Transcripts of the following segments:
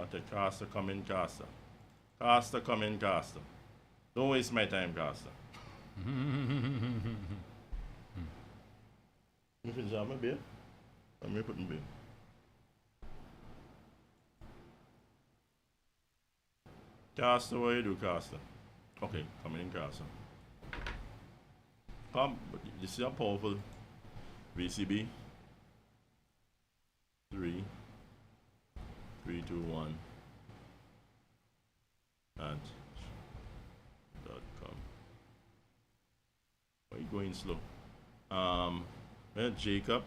What a caster, come in, caster. Caster, come in, caster. Don't waste my time, caster. You can jam a beer? Let me put in beer. Caster, what you do, caster? Okay, come in, caster. Come, this is a powerful VCB. 3, 3, 2, 1. At .com. Why are you going slow? Jacob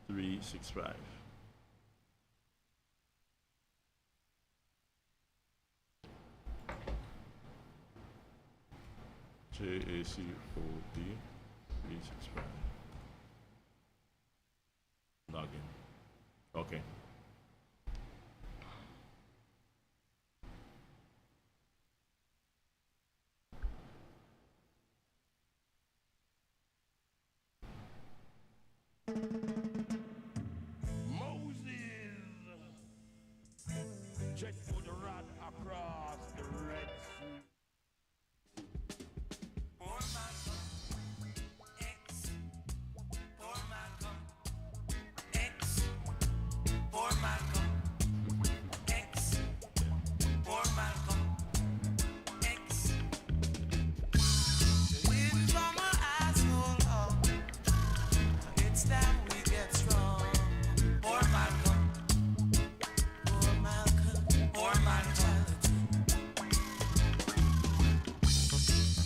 365. JACOB 365. Login. Okay. Moses jet for the rod across the Red Sea. Poor Malcolm X. Poor Malcolm X. Poor Malcolm X. Poor Malcolm X. Waiting for my asshole up. It's time we get strong. Poor Malcolm. Poor Malcolm. Poor Malcolm.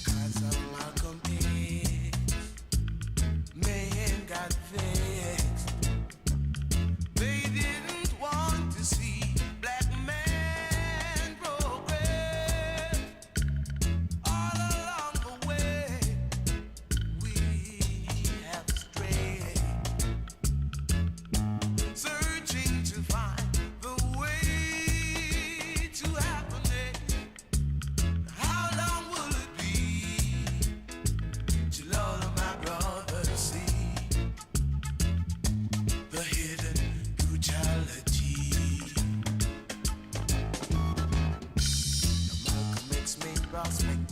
Cause of Malcolm X. Man got vexed. They didn't want to see black man progress. All along the way, we have strayed, searching to find the way to happiness. How long will it be till all of my brothers see the hidden brutality? Malcolm X made prospect.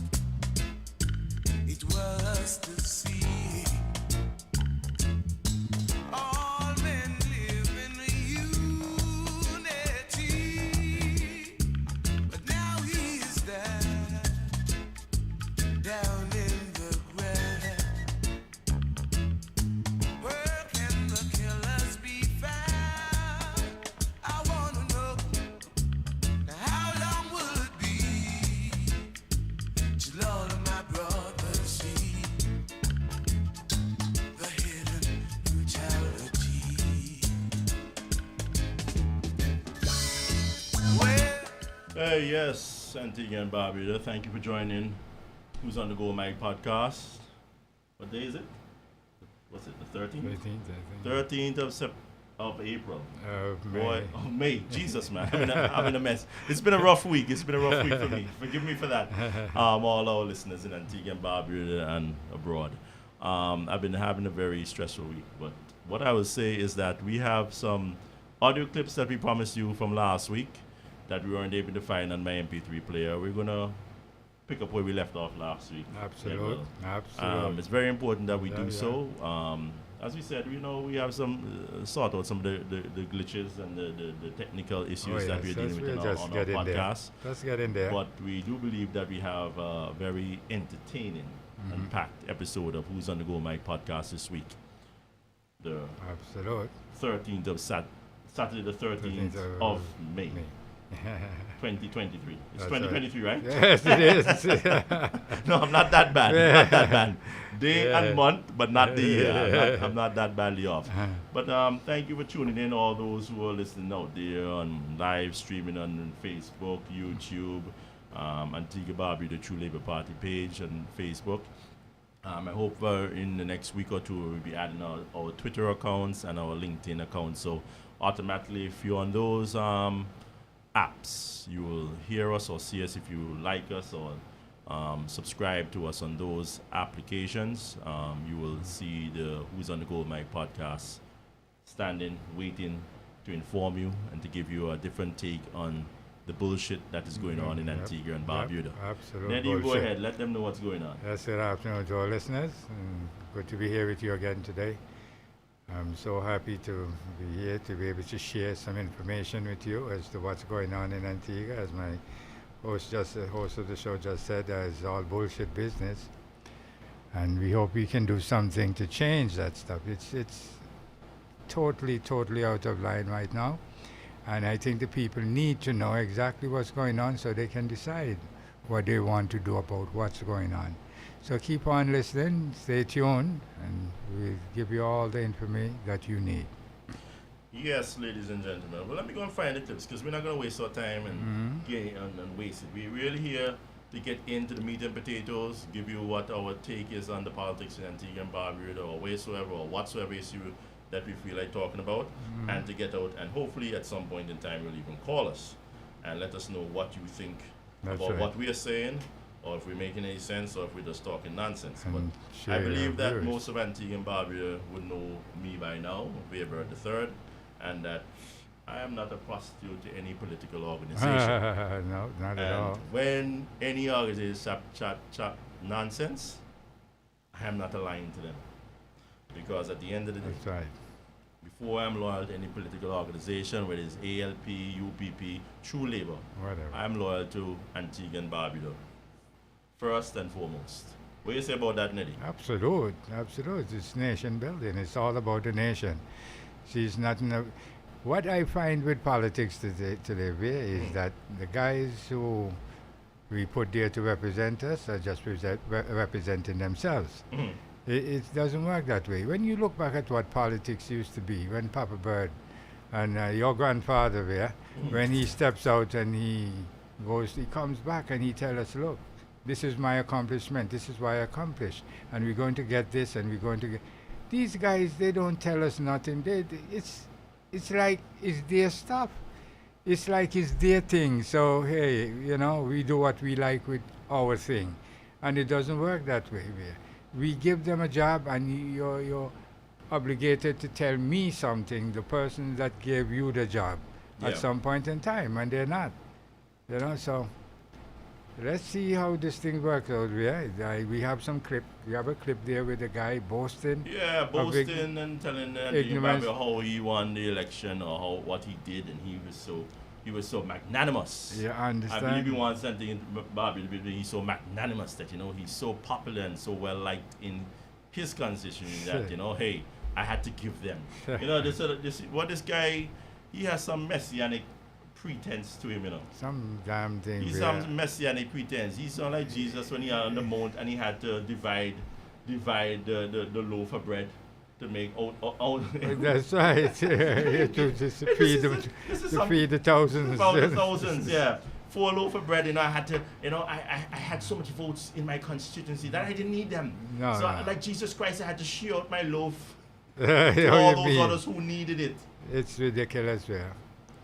It was to see all men live in unity. But now he is down in the ground. Where can the killers be found? I wanna know. Now how long will it be till all of my brothers see the hidden brutality? Well, Hey, yes, Antigua and Barbuda, thank you for joining Who's on the Go Mike podcast. What day is it? What's it, the 13th? 13th, I think. 13th of April. May. Boy, oh, May. Jesus, man. I'm in a mess. It's been a rough week. It's been a rough week for me. Forgive me for that. All our listeners in Antigua and Barbuda and abroad. I've been having a very stressful week. But what I would say is that we have some audio clips that we promised you from last week that we weren't able to find on my MP3 player. We're going to pick up where we left off last week. Absolute. Yeah, Absolute. it's very important that we Yeah, do yeah. so. As we said, we have some sort out some of the glitches and the technical issues that we're dealing with we'll on our just get in there. podcast. Let's get in there. But we do believe that we have a very entertaining and packed episode of Who's on the Go Mike podcast this week. The Absolute. 13th of Saturday the 13th of May. 2023. It's That's 2023, right? Yes, it is. No, I'm not that bad. I'm not that bad. Day Yeah. and month, but not the year. I'm not that badly off. But thank you for tuning in, all those who are listening out there on live streaming on Facebook, YouTube, Antigua Barbie, the True Labour Party page on Facebook. I hope in the next week or two we'll be adding our Twitter accounts and our LinkedIn accounts. So automatically, if you're on those apps, you will hear us or see us if you like us or subscribe to us on those applications. You will see the Who's on the Go Mike podcast standing, waiting to inform you and to give you a different take on the bullshit that is going on in Yep. Antigua and Yep. Barbuda. Absolute Then you go bullshit. ahead, let them know what's going on. Yes, good afternoon to our listeners. Good to be here with you again today. I'm so happy to be here to be able to share some information with you as to what's going on in Antigua. As my host of the show just said, it's all bullshit business, and we hope we can do something to change that stuff. It's totally out of line right now, and I think the people need to know exactly what's going on so they can decide what they want to do about what's going on. So keep on listening, stay tuned, and we'll give you all the information that you need. Yes, ladies and gentlemen. Well, let me go and find the clips because we're not going to waste our time and waste it. We're really here to get into the meat and potatoes, give you what our take is on the politics in Antigua and Barbuda or wheresoever or whatsoever issue that we feel like talking about, and to get out and hopefully at some point in time you'll even call us and let us know what you think That's about right. what we are saying, or if we're making any sense, or if we're just talking nonsense. And But share I your believe that views. most of Antigua and Barbuda would know me by now, Weber III, and that I am not a prostitute to any political organization. No, not at And all. when any organization chat nonsense, I am not aligned to them. Because at the end of the day, That's right. before I'm loyal to any political organization, whether it's ALP, UPP, True Labor, Whatever. I'm loyal to Antigua and Barbuda. First and foremost. What do you say about that, Neddy? Absolute. It's nation building. It's all about the nation. See, it's not. What I find with politics today is that the guys who we put there to represent us are just representing themselves. It doesn't work that way. When you look back at what politics used to be, when Papa Bird and your grandfather there, when he steps out and he comes back and he tells us, look, this is my accomplishment, this is what I accomplished, and we're going to get this, and we're going to get... These guys, they don't tell us nothing. It's like it's their stuff. It's like it's their thing. So, hey, we do what we like with our thing. And it doesn't work that way. We give them a job, and you're obligated to tell me something, the person that gave you the job, Yeah. at some point in time, and they're not. So let's see how this thing works out. We have some clip. We have a clip there with the guy boasting. Yeah, boasting and telling ignorance. how he won the election or what he did, and he was so magnanimous. Yeah, I I understand. believe he wants something in Barbie. He's so magnanimous that he's so popular and so well liked in his constituency that hey, I had to give them. This guy, he has some messianic pretense to him. Some damn thing. He's some messianic pretense. He's not like Jesus when he was on the mount and he had to divide the loaf of bread to make out. That's right. to feed the thousands. About the thousands, yeah. 4 loaf of bread, I had to, I had so much votes in my constituency that I didn't need them. No, so, no. like Jesus Christ, I had to share out my loaf How to you all those mean? others who needed it. It's ridiculous,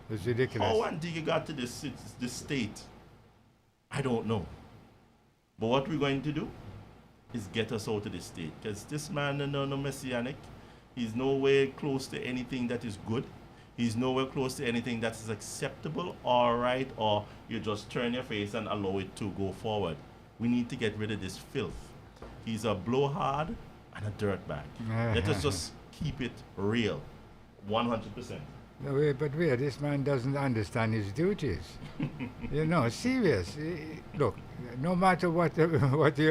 It's ridiculous. How Antigua got to this state, I don't know. But what we're going to do is get us out of this state. Because this man is no messianic. He's nowhere close to anything that is good. He's nowhere close to anything that is acceptable, all right, or you just turn your face and allow it to go forward. We need to get rid of this filth. He's a blowhard and a dirtbag. Let us just keep it real, 100%. No, but this man doesn't understand his duties. Serious. Look, no matter what you're You hear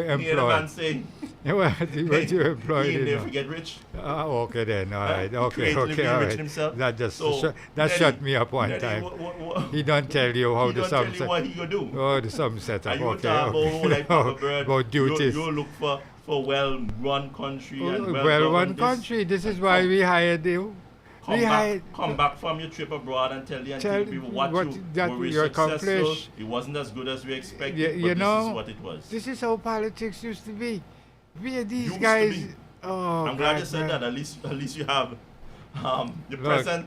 the man employed, saying, what you're employed he ain't there in. to get rich. Okay then, all right. He Okay, creatively all rich right. himself. That just So, shut me up one Neddy, time. He don't tell you how he the don't sum tell you set. what he gonna do. Oh, the sum set up. And you Okay. talk about who like Papa Bird. About duties. You look for well-run country and Well-run country. This is why we hired you. Come back from your trip abroad and tell the Tell Antigua people what that were you successful. accomplished. It wasn't as good as we expected, You but know, this is what it was. This is how politics used to be. These Used to guys. be. Oh, I'm glad God, you said man. that. At least you have the Look. present,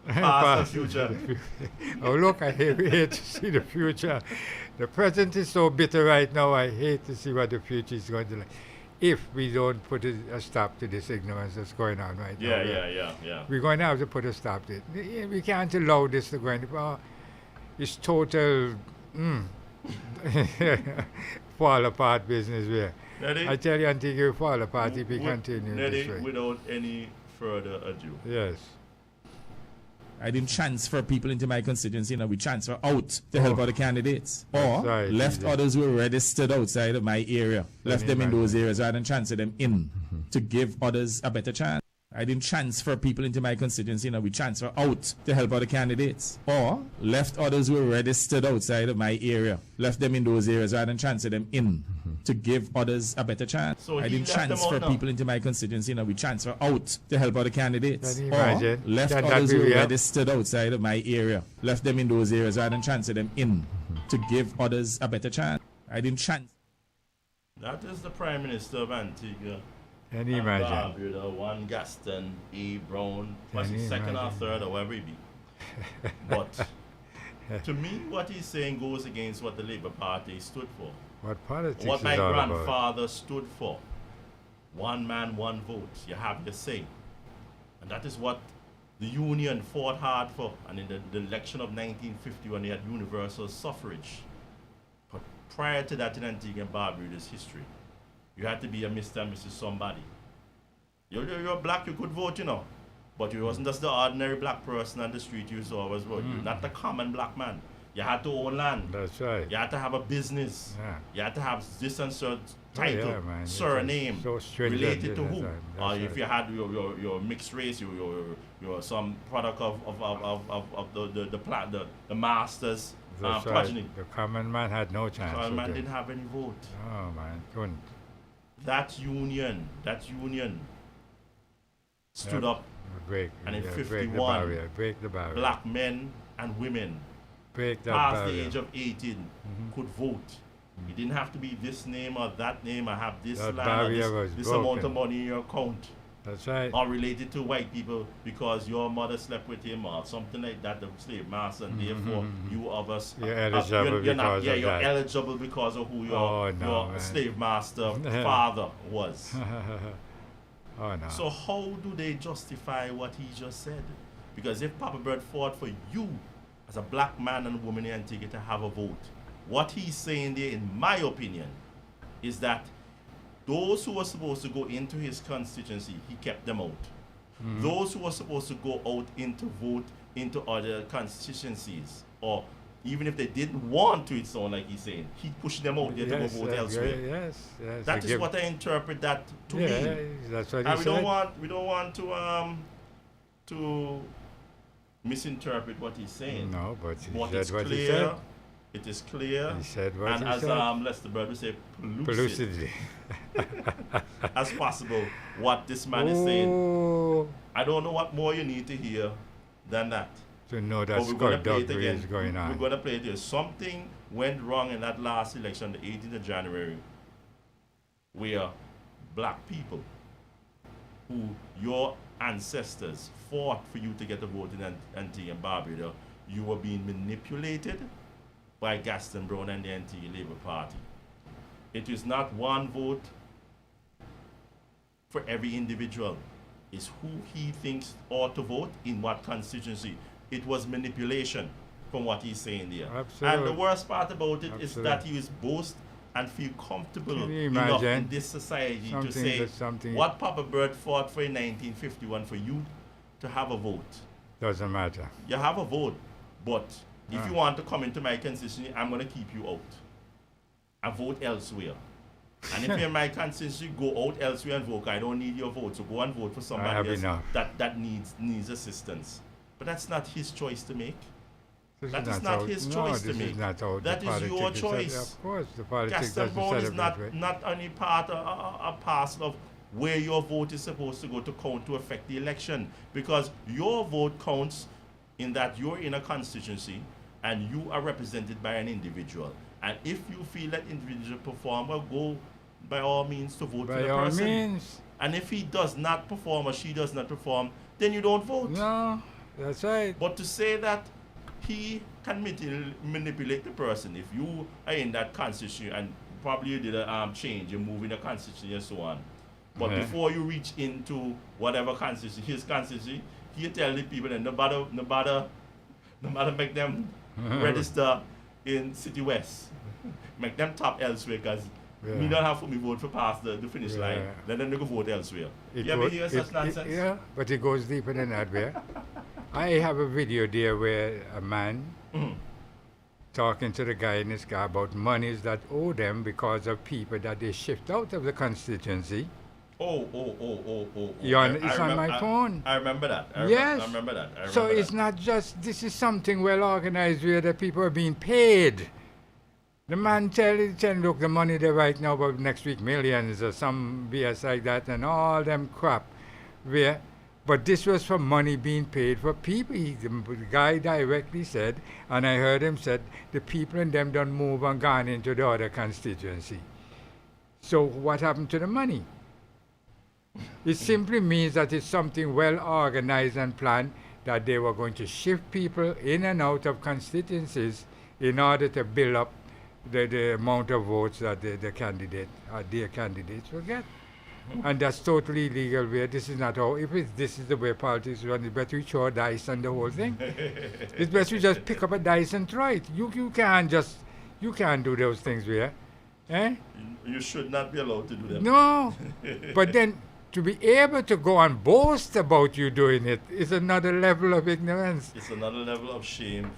past, and future. Oh, look, I hate to see the future. The present is so bitter right now. I hate to see what the future is going to like. if we don't put a stop to this ignorance that's going on right now. Yeah. We're going to have to put a stop to it. We can't allow this to go into it's total fall apart business where. Neddy, I tell you, Antigua will fall apart if we continue Neddy, this way. without any further ado. Yes. I didn't transfer people into my constituency. We transfer out to help other candidates. Or right, left yeah. others who were registered outside of my area. Left them in those areas rather than transfer them in to give others a better chance. I didn't transfer people into my constituency. We transfer out to help other candidates. Or left others who were registered outside of my area. Left them in those areas rather than transfer them in to give others a better chance. So I he didn't left them transfer out now. people into my constituency. We transfer out to help other candidates. Can you Or imagine? left Can that others be who were real? registered outside of my area. Left them in those areas rather than transfer them in to give others a better chance. I didn't transfer. That is the Prime Minister of Antigua. Can you and imagine? Barbuda, one Gaston E. Brown, was Can he you second or imagine? third or wherever he be. But to me, what he's saying goes against what the Labour Party stood for. What politics What is my all about? grandfather stood for. One man, one vote. You have your say. And that is what the Union fought hard for. And in the election of 1950, when they had universal suffrage. But prior to that in Antigua and Barbuda's history, you had to be a Mr. and Mrs. somebody. You're black, you could vote, But you wasn't just the ordinary black person on the street you saw always vote. You're not the common black man. You had to own land. That's right. You had to have a business. Yeah. You had to have this and certain Oh, title, yeah, man. It's surname, so stringent, related to yeah, who. that's Or if right. you had your mixed race, you're some product of the masters That's right. progeny. The common man had no chance. Common man with it. didn't have any vote. Oh man, couldn't. That union stood Yep. up. Break. And in break the 51, barrier. Break the barrier. Black men and women Break that past the barrier. age of 18 could vote. You didn't have to be this name or that name or have this That land or barrier was this amount broken. of money in your account That's right. or related to white people because your mother slept with him or something like that, the slave master, and therefore you of us You're eligible you're not, because yeah, of you're that. eligible because of who Oh, your no, man. slave master father was. Oh no. So how do they justify what he just said? Because if Papa Bird fought for you as a black man and woman in Antigua to have a vote, what he's saying there, in my opinion, is that those who were supposed to go into his constituency, he kept them out. Those who were supposed to go out into vote into other constituencies, or even if they didn't want to, it sound like he's saying, he pushed them out there to go vote elsewhere. Yes. That is what I interpret that to mean. Yeah, that's what he And said. we don't want to misinterpret what he's saying. No, but he But said it's what he clear. said. It is clear. He said what and he as said. Lester Bird would say, pellucid Pellucidity. as possible what this man is saying. Oh, I don't know what more you need to hear than that. to know that But we're going to play it skullduggery again. is going We're on. going to play it here. Something went wrong in that last election, the 18th of January, where black people who your ancestors fought for you to get a vote in Antigua and Barbuda, you were being manipulated by Gaston Brown and the Antigua Labour Party. It is not one vote for every individual. It's who he thinks ought to vote in what constituency. It was manipulation from what he's saying there. And the Absolute. worst part about it is Absolute. that he is boast and feel comfortable Can you enough in imagine? this society Something to say that something- what Papa Bird fought for in 1951 for you to have a vote. Doesn't matter. You have a vote, but if Ah. you want to come into my constituency, I'm going to keep you out and vote elsewhere. And if you're in my constituency, go out elsewhere and vote. I don't need your vote, so go and vote for have somebody else enough. that needs assistance. But that's not his choice to make. This That is is not how- his no, choice to this make. is not how That the is your politics set- choice. Of course, the politics Gaston doesn't Brown set is up not, that way. not only part a parcel of where your vote is supposed to go to count to affect the election, because your vote counts in that you're in a constituency and you are represented by an individual. And if you feel that individual perform, well, go by all means to vote for By the all person. means. And if he does not perform or she does not perform, then you don't vote. No, that's right. But to say that he can manipulate the person, if you are in that constituency and probably you did a change, you move in the constituency and so on. But Yeah. before you reach into whatever constituency, his constituency, he tell the people that no matter make them register in City West, make them top elsewhere, because me Yeah. don't have for me vote for past the finish line. Yeah. Then they go vote elsewhere. It You ever go- hear such nonsense? yeah, but it goes deeper than that, where I have a video there where a man Mhm. talking to the guy in his car about monies that owe them because of people that they shift out of the constituency. Oh. It's on my phone. I remember that. Yes. I remember that. So it's not just, this is something well organized where the people are being paid. The man tell, look, the money they right now, but next week millions or some BS like that and all them crap. But this was for money being paid for people. The guy directly said, and I heard him said, the people and them don't move and gone into the other constituency. So what happened to the money? It simply means that it's something well organized and planned, that they were going to shift people in and out of constituencies in order to build up the amount of votes that the candidate or their candidates will get. And that's totally illegal. Where this is not how, this is the way politics run, it's better we throw a dice on the whole thing. It's better we just pick up a dice and try it. You can't do those things where, eh? You should not be allowed to do that. No, but then to be able to go and boast about you doing it is another level of ignorance. It's another level of shame for